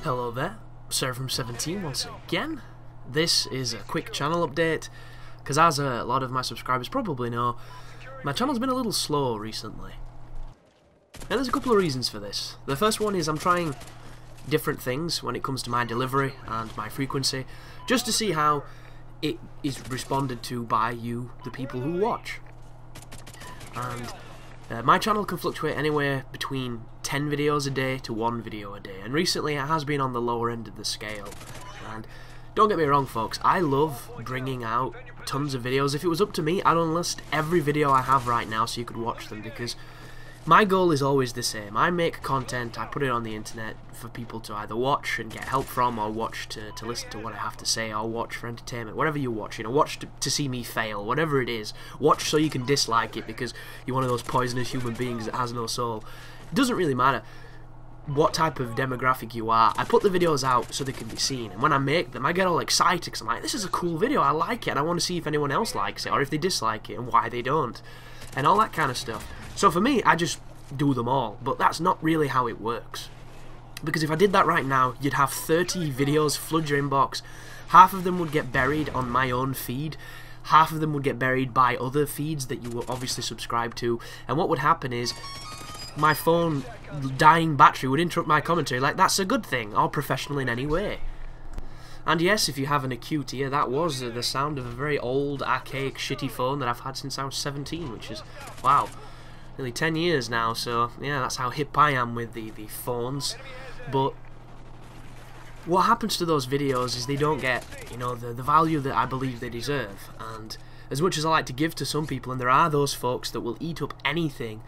Hello there, Serverum17 once again. This is a quick channel update, because as a lot of my subscribers probably know, my channel's been a little slow recently. And there's a couple of reasons for this. The first one is I'm trying different things when it comes to my delivery and my frequency, just to see how it is responded to by you, the people who watch. And my channel can fluctuate anywhere between 10 videos a day to 1 video a day, and recently it has been on the lower end of the scale. And don't get me wrong folks, I love bringing out tons of videos. If it was up to me, I'd unlist every video I have right now so you could watch them, because my goal is always the same. I make content, I put it on the internet for people to either watch and get help from, or watch to listen to what I have to say, or watch for entertainment. Whatever you watch, watch to see me fail, whatever it is. Watch so you can dislike it because you're one of those poisonous human beings that has no soul. It doesn't really matter what type of demographic you are. I put the videos out so they can be seen, and when I make them I get all excited because I'm like, this is a cool video, I like it, and I want to see if anyone else likes it or if they dislike it and why they don't, and all that kind of stuff. So for me, I just do them all, but that's not really how it works, because if I did that right now, you'd have 30 videos flood your inbox. Half of them would get buried on my own feed, half of them would get buried by other feeds that you will obviously subscribe to, and what would happen is my phone dying battery would interrupt my commentary. Like, that's a good thing, or professional in any way. And yes, if you have an acute ear, that was the sound of a very old, archaic, shitty phone that I've had since I was 17, which is, wow, nearly 10 years now. So yeah, that's how hip I am with the phones. But what happens to those videos is they don't get, the value that I believe they deserve. And as much as I like to give to some people, and there are those folks that will eat up anything,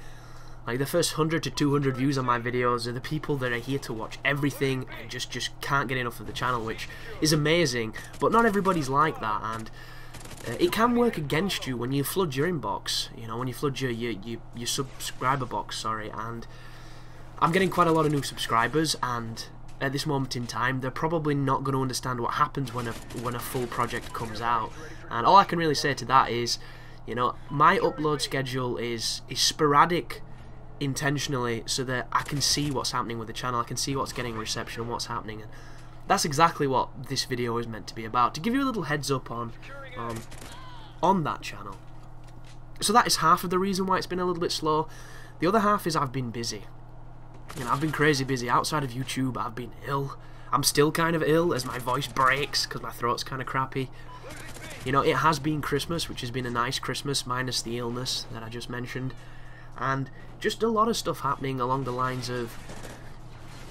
like the first 100 to 200 views on my videos are the people that are here to watch everything and just can't get enough of the channel, which is amazing. But not everybody's like that, and it can work against you when you flood your inbox, when you flood your subscriber box, sorry. And I'm getting quite a lot of new subscribers, and at this moment in time they're probably not going to understand what happens when a full project comes out. And all I can really say to that is, my upload schedule is sporadic intentionally, so that I can see what's happening with the channel, I can see what's getting reception and what's happening, and that's exactly what this video is meant to be about, to give you a little heads up on that channel. So that is half of the reason why it's been a little bit slow. The other half is I've been busy. I've been crazy busy. Outside of YouTube, I've been ill. I'm still kind of ill as my voice breaks because my throat's kind of crappy. It has been Christmas, which has been a nice Christmas, minus the illness that I just mentioned. And just a lot of stuff happening along the lines of,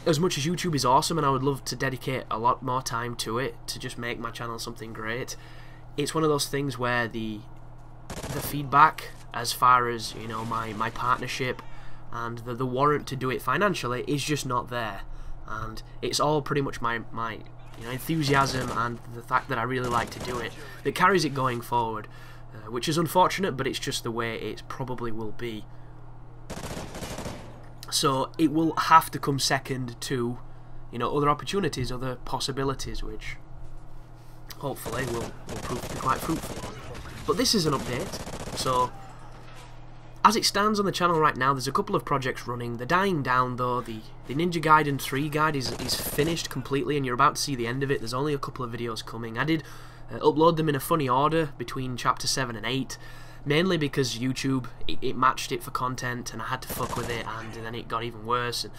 as much as YouTube is awesome and I would love to dedicate a lot more time to it, to just make my channel something great, it's one of those things where the feedback as far as, my partnership and the warrant to do it financially is just not there. And it's all pretty much my enthusiasm and the fact that I really like to do it that carries it going forward, which is unfortunate, but it's just the way it probably will be. So it will have to come second to, other opportunities, other possibilities, which hopefully will prove to be quite fruitful. But this is an update, so as it stands on the channel right now, there's a couple of projects running. They're dying down though. The Ninja Gaiden 3 guide is finished completely, and you're about to see the end of it. There's only a couple of videos coming. I did upload them in a funny order between chapter 7 and 8. Mainly because YouTube, it matched it for content, and I had to fuck with it, and then it got even worse. And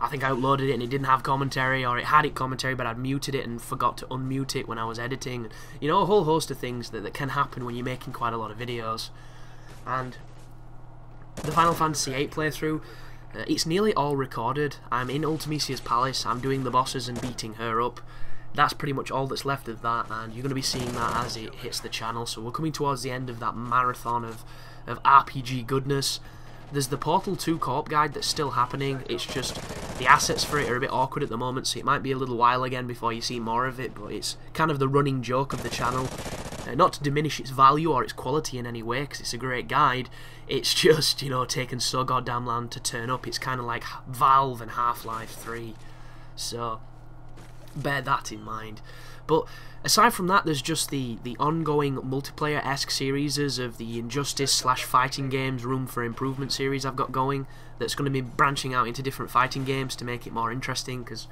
I think I uploaded it and it didn't have commentary, or it had commentary but I'd muted it and forgot to unmute it when I was editing. A whole host of things that can happen when you're making quite a lot of videos. And the Final Fantasy VIII playthrough, it's nearly all recorded. I'm in Ultimecia's palace, I'm doing the bosses and beating her up. That's pretty much all that's left of that, and you're going to be seeing that as it hits the channel. So we're coming towards the end of that marathon of RPG goodness. There's the Portal 2 co-op guide that's still happening. It's just the assets for it are a bit awkward at the moment, so it might be a little while again before you see more of it, but it's kind of the running joke of the channel. Not to diminish its value or its quality in any way, because it's a great guide. It's just, taken so goddamn long to turn up. It's kind of like Valve and Half-Life 3. So bear that in mind. But aside from that, there's just the ongoing multiplayer-esque series of the Injustice / fighting games Room for Improvement series I've got going, that's going to be branching out into different fighting games to make it more interesting, because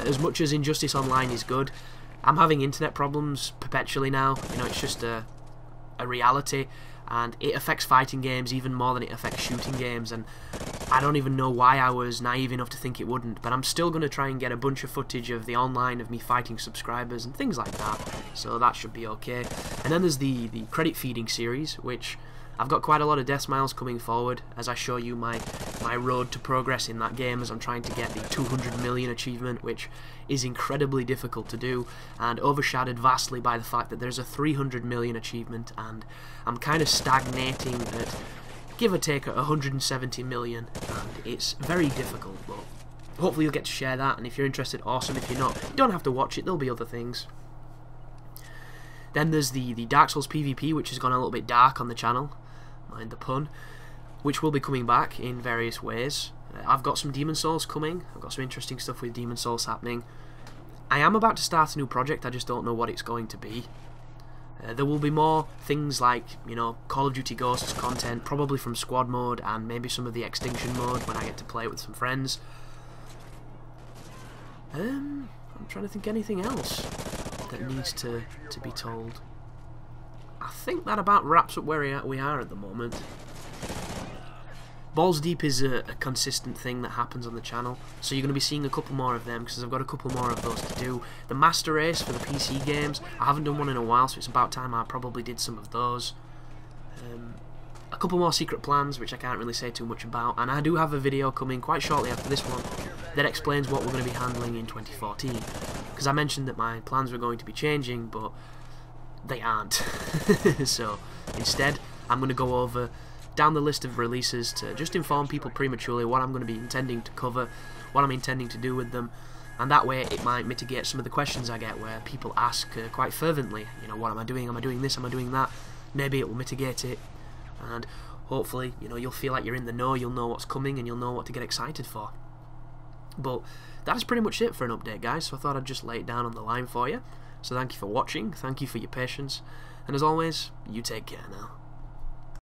As much as Injustice Online is good, I'm having internet problems perpetually now. You know, it's just a reality, and it affects fighting games even more than it affects shooting games, and I don't even know why I was naive enough to think it wouldn't, but I'm still going to try and get a bunch of footage of the online of me fighting subscribers and things like that, so that should be okay. And then there's the credit feeding series, which I've got quite a lot of death smiles coming forward as I show you my road to progress in that game, as I'm trying to get the 200 million achievement, which is incredibly difficult to do and overshadowed vastly by the fact that there's a 300 million achievement, and I'm kind of stagnating at give or take 170 million, and it's very difficult, but hopefully you'll get to share that, and if you're interested, awesome. If you're not, you don't have to watch it, there'll be other things. Then there's the Dark Souls PvP, which has gone a little bit dark on the channel, mind the pun, which will be coming back in various ways. I've got some Demon Souls coming, I've got some interesting stuff with Demon Souls happening. I am about to start a new project, I just don't know what it's going to be. There will be more things like, you know, Call of Duty Ghosts content, probably from Squad mode and maybe some of the Extinction mode when I get to play it with some friends. I'm trying to think anything else that needs to be told. I think that about wraps up where we are at the moment. Balls Deep is a consistent thing that happens on the channel, so you're going to be seeing a couple more of them because I've got a couple more of those to do. The Master Race for the PC games, I haven't done one in a while, so it's about time I probably did some of those. A couple more secret plans, which I can't really say too much about, and I do have a video coming quite shortly after this one that explains what we're going to be handling in 2014, because I mentioned that my plans were going to be changing, but they aren't. So instead, I'm going to go over down the list of releases to just inform people prematurely what I'm going to be intending to cover, what I'm intending to do with them, and that way it might mitigate some of the questions I get where people ask quite fervently, you know, what am I doing this, am I doing that? Maybe it will mitigate it, and hopefully, you know, you'll feel like you're in the know, you'll know what's coming, and you'll know what to get excited for. But that is pretty much it for an update, guys, so I thought I'd just lay it down on the line for you. So thank you for watching, thank you for your patience, and as always, you take care now.